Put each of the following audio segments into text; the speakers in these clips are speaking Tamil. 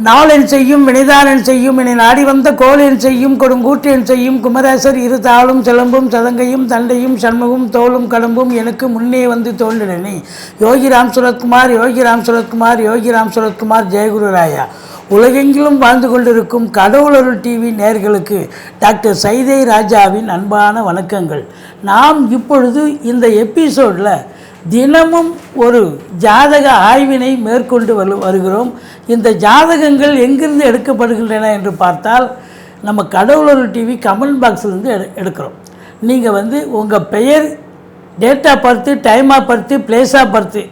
நாளென் செய்யும் வினைதானென் செய்யும் என நாடி வந்த கோளென் செய்யும் கொடுங்கூற்றென் செய்யும் குமரேசர் இரு தாளும் சிலம்பும் சதங்கையும் தண்டையும் சண்முகம் தோளும் கடம்பும் எனக்கு முன்னே வந்து தோன்றினே. யோகிராம் சுரத்குமார் யோகிராம் சுரத்குமார் யோகிராம் சுரத்குமார் ஜெயகுருராயா. உலகெங்கிலும் வாழ்ந்து கொண்டிருக்கும் கடவுளருள் டிவி நேயர்களுக்கு டாக்டர் சைதை ராஜாவின் அன்பான வணக்கங்கள். நாம் இப்பொழுது இந்த எபிசோடில் தினமும் ஒரு ஜாதக ஆய்வினை மேற்கொண்டு வருகிறோம். இந்த ஜாதகங்கள் எங்கிருந்து எடுக்கப்படுகின்றன என்று பார்த்தால் நம்ம கடவுளருள் டிவி கமெண்ட் பாக்ஸ்லேருந்து எடுக்கிறோம். நீங்கள் உங்கள் பெயர், date of birth, time of birth, place of birth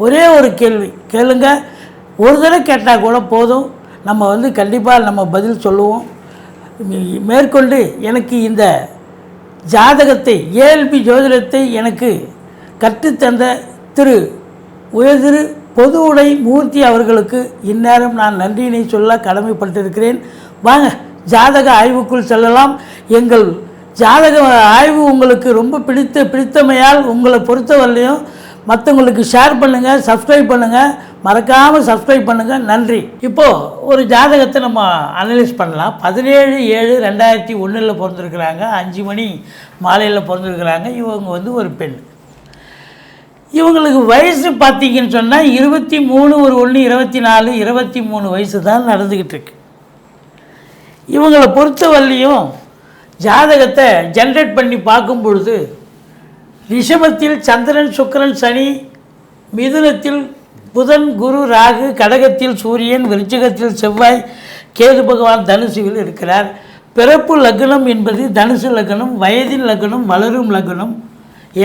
ஒரே ஒரு கேள்வி கேளுங்க. ஒரு தடவை கேட்டால் கூட போதும், நம்ம கண்டிப்பாக நம்ம பதில் சொல்லுவோம். மேற்கொண்டு எனக்கு இந்த ஜாதகத்தை ஏஎல்பி ஜோதிடத்தை எனக்கு கற்றுத்தந்த உயர்திரு பொது உடை மூர்த்தி அவர்களுக்கு இந்நேரம் நான் நன்றியினை சொல்ல கடமைப்பட்டிருக்கிறேன். வாங்க ஜாதக ஆய்வுக்குள் செல்லலாம். எங்கள் ஜாதக ஆய்வு உங்களுக்கு ரொம்ப பிடித்தமையால் உங்களை பொறுத்தவரையிலையும் மற்றவங்களுக்கு ஷேர் பண்ணுங்கள், சப்ஸ்கிரைப் பண்ணுங்கள், மறக்காமல் சப்ஸ்கிரைப் பண்ணுங்கள். நன்றி. இப்போது ஒரு ஜாதகத்தை நம்ம அனலைஸ் பண்ணலாம். 17/7/2001 பிறந்திருக்கிறாங்க. 5 மணி மாலையில் பிறந்திருக்கிறாங்க. இவங்க ஒரு பெண். இவங்களுக்கு வயசு பார்த்திங்கன்னு சொன்னால் 23 ஒரு 1 24 23 வயசு தான் நடந்துக்கிட்டு இருக்கு. இவங்களை பொறுத்தவரையிலையும் ஜாதகத்தை ஜென்ரேட் பண்ணி பார்க்கும் பொழுது ரிஷபத்தில் சந்திரன், சுக்கிரன், சனி, மிதுனத்தில் புதன், குரு, ராகு, கடகத்தில் சூரியன், விருச்சிகத்தில் செவ்வாய், கேது பகவான் தனுசுவில் இருக்கிறார். பிறப்பு லக்னம் என்பது தனுசு லக்னம், வயதின் லக்னம், வளரும் லக்னம்,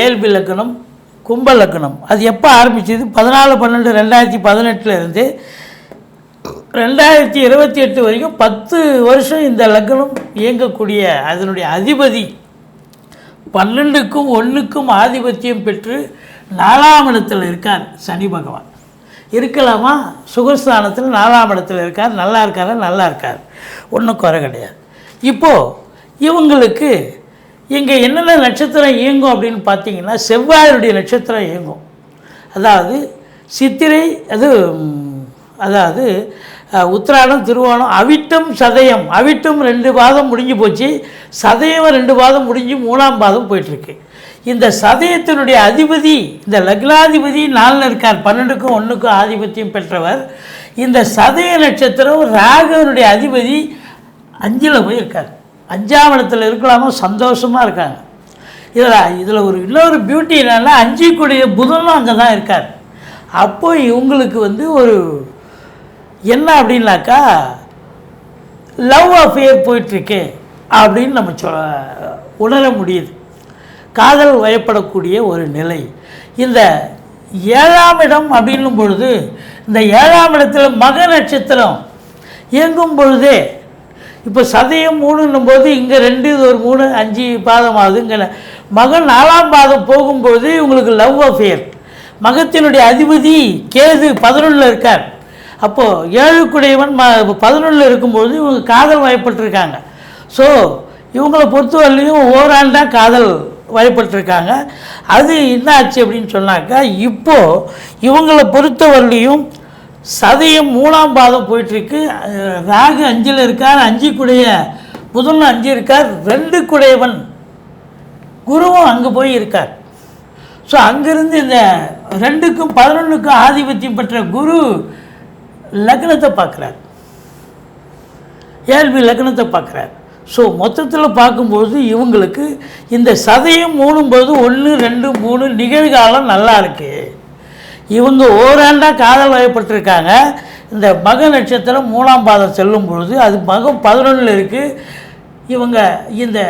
ஏல்பி லக்னம், கும்ப லக்னம். அது எப்போ ஆரம்பிச்சது? 14/12/2018 இருந்து 2028 வரைக்கும் 10 வருஷம் இந்த லக்னம் இயங்கக்கூடிய அதனுடைய அதிபதி 12க்கும் 1க்கும் ஆதிபத்தியம் பெற்று 4ஆம் இடத்தில் இருக்கார் சனி பகவான். இருக்கலாமா? சுகஸ்தானத்தில் 4ஆம் இடத்தில் இருக்கார். நல்லா இருக்காரா? நல்லா இருக்கார், ஒன்றும் குறை கிடையாது. இப்போது இவங்களுக்கு இங்கே என்னென்ன நட்சத்திரம் இயங்கும் அப்படின்னு பார்த்தீங்கன்னா, செவ்வாயுடைய நட்சத்திரம் இயங்கும். அதாவது சித்திரை, அதாவது உத்திராடம், திருவோணம், அவிட்டம், சதயம். அவிட்டம் 2 பாதம் முடிஞ்சு போச்சு, சதயம் 2 பாதம் முடிஞ்சு 3ஆம் பாதம் போயிட்டுருக்கு. இந்த சதயத்தினுடைய அதிபதி, இந்த லக்னாதிபதி 4ல் இருக்கார். 12க்கும் 1க்கும் ஆதிபத்தியம் பெற்றவர். இந்த சதய நட்சத்திரம் ராகுனுடைய அதிபதி 5ல் போய் இருக்கார். 5ஆம் இடத்துல இருக்கலாமோ, சந்தோஷமாக இருக்காங்க. இதில் இன்னொரு பியூட்டி என்னென்னா, 5க்குடைய புதனும் அங்கே தான் இருக்கார். அப்போ இவங்களுக்கு ஒரு என்ன அப்படின்னாக்கா, லவ் அஃபேர் போயிட்டுருக்கு அப்படின்னு நம்ம உணர முடியுது. காதல் வயப்படக்கூடிய ஒரு நிலை. இந்த 7ஆம் இடம் அப்படின்னும் பொழுது, இந்த 7ஆம் இடத்துல மக நட்சத்திரம் இயங்கும் பொழுதே, இப்போ சதயம் 3ன்னும் போது இங்கே 2 இது ஒரு 3 5 பாதம் ஆகுது. இங்கே மகன் 4ஆம் பாதம் போகும்பொழுது இவங்களுக்கு லவ் அஃபேர். மகத்தினுடைய அதிபதி கேது 11ல் இருக்கார். அப்போது 7க்குடையவன் 11ல் இருக்கும்பொழுது இவங்க காதல் வயப்பட்டிருக்காங்க. ஸோ இவங்களை பொறுத்தவரையிலையும் ஓராண்டாக காதல் வயப்பட்டிருக்காங்க. அது என்ன ஆச்சு அப்படின்னு சொன்னாக்கா, இப்போது இவங்களை பொறுத்தவரையிலையும் சதயம் 3ஆம் பாதம் போயிட்டுருக்கு. ராகு 5ல் இருக்கார். 5க்குடைய புதன் 5 இருக்கார். 2க்குடையவன் குருவும் அங்கே போய் இருக்கார். ஸோ அங்கேருந்து இந்த 2க்கும் 11க்கும் ஆதிபத்தியம் பெற்ற குரு லக்னத்தை பார்க்குறார், ஏல்பி லக்னத்தை பார்க்குறார். ஸோ மொத்தத்தில் பார்க்கும்போது இவங்களுக்கு இந்த சதயம் 3 1 2 3 நிகழ்காலம் நல்லா இருக்குது. இவங்க ஓராண்டாக காதல் வயப்பட்டிருக்காங்க. இந்த மக நட்சத்திரம் 3ஆம் பாதம் செல்லும் பொழுது அது மகம் 11ல் இருக்குது. இவங்க இந்த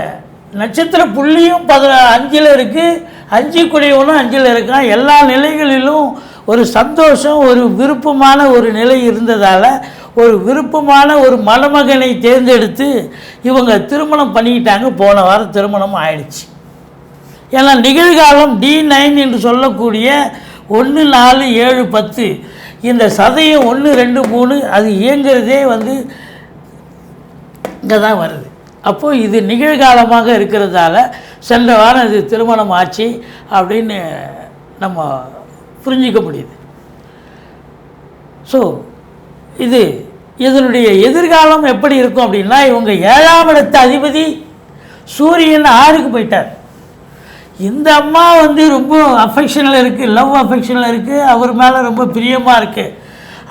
நட்சத்திர புள்ளியும் 5ல் இருக்குது. 5க்குடையவனும் 5ல் இருக்கான். எல்லா நிலைகளிலும் ஒரு சந்தோஷம், ஒரு விருப்பமான ஒரு நிலை இருந்ததால் ஒரு விருப்பமான ஒரு மணமகனை தேர்ந்தெடுத்து இவங்க திருமணம் பண்ணிக்கிட்டாங்க. போன வாரம் திருமணம் ஆயிடுச்சு. ஏன்னா நிகழ்காலம் D9 என்று சொல்லக்கூடிய 1 4 7 10 இந்த சதயம் 1 2 3 அது இயங்கிறதே இங்கே தான் வருது. அப்போது இது நிகழ்காலமாக இருக்கிறதால சென்ற வாரம் இது திருமணம் ஆச்சு அப்படின்னு நம்ம புரிஞ்சிக்க முடியுது. ஸோ இது இதனுடைய எதிர்காலம் எப்படி இருக்கும் அப்படின்னா, இவங்க 7ஆம் இடத்து அதிபதி சூரியன் 6க்கு போயிட்டார். இந்த அம்மா வந்து ரொம்ப அஃபெக்ஷனில் இருக்குது, லவ் அஃபெக்ஷனில் இருக்குது, அவர் மேலே ரொம்ப பிரியமாக இருக்குது.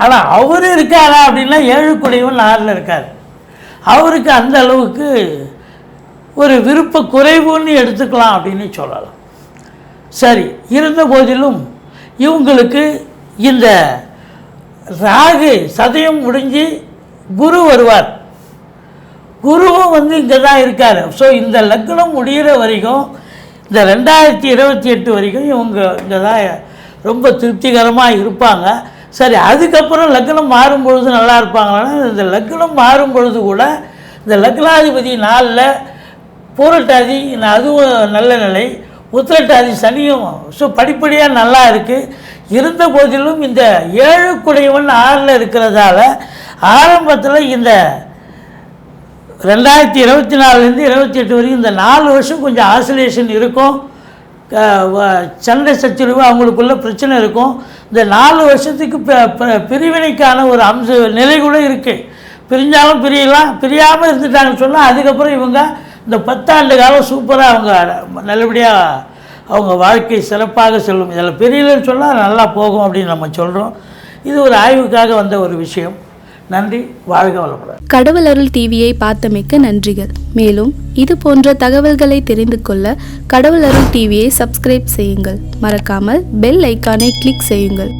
ஆனால் அவர் இருக்காரா அப்படின்னா 7 6ல் இருக்கார். அவருக்கு அந்த அளவுக்கு ஒரு விருப்ப குறைவுன்னு எடுத்துக்கலாம் அப்படின்னு சொல்லலாம். சரி, இருந்த போதிலும் இவங்களுக்கு இந்த ராகு சதயம் முடிஞ்சு குரு வருவார். குருவும் வந்து இங்கே தான் இருக்கார். ஸோ இந்த லக்னம் முடிகிற வரைக்கும், இந்த 2028 வரைக்கும் இவங்க இங்கே தான் ரொம்ப திருப்திகரமாக இருப்பாங்க. சரி, அதுக்கப்புறம் லக்னம் மாறும்பொழுது நல்லா இருப்பாங்கன்னா, இந்த லக்னம் மாறும்பொழுது கூட இந்த லக்னாதிபதி 4ல் பூரட்டாதி, அதுவும் நல்ல நிலை, உத்திரட்டாதி சனியும் ஸோ படிப்படியாக நல்லா இருக்குது. இருந்த போதிலும் இந்த 7 6ல் இருக்கிறதால ஆரம்பத்தில் இந்த 2024லேருந்து 28 வரைக்கும் இந்த 4 வருஷம் கொஞ்சம் ஆசிலேஷன் இருக்கும். சண்டை சச்சரவு அவங்களுக்குள்ள பிரச்சனை இருக்கும். இந்த 4 வருஷத்துக்கு பிரிவினைக்கான ஒரு நிலை கூட இருக்குது. பிரிஞ்சாலும் பிரியலாம், பிரியாமல் இருந்துட்டாங்கன்னு சொன்னால் அதுக்கப்புறம் இவங்க இந்த 10 ஆண்டு காலம் சூப்பராக அவங்க நல்லபடியாக அவங்க வாழ்க்கை சிறப்பாக செல்லும். இதில் பிரியலன்னு சொன்னால் நல்லா போகும் அப்படின்னு நம்ம சொல்கிறோம். இது ஒரு ஆய்வுக்காக வந்த ஒரு விஷயம். நன்றி, வாழ்க வளமுடன். கடவுள் அருள் டிவியை பார்த்தமைக்க நன்றிகள். மேலும் இது போன்ற தகவல்களை தெரிந்து கொள்ள கடவுள் அருள் டிவியை சப்ஸ்கிரைப் செய்யுங்கள். மறக்காமல் பெல் ஐக்கானை கிளிக் செய்யுங்கள்.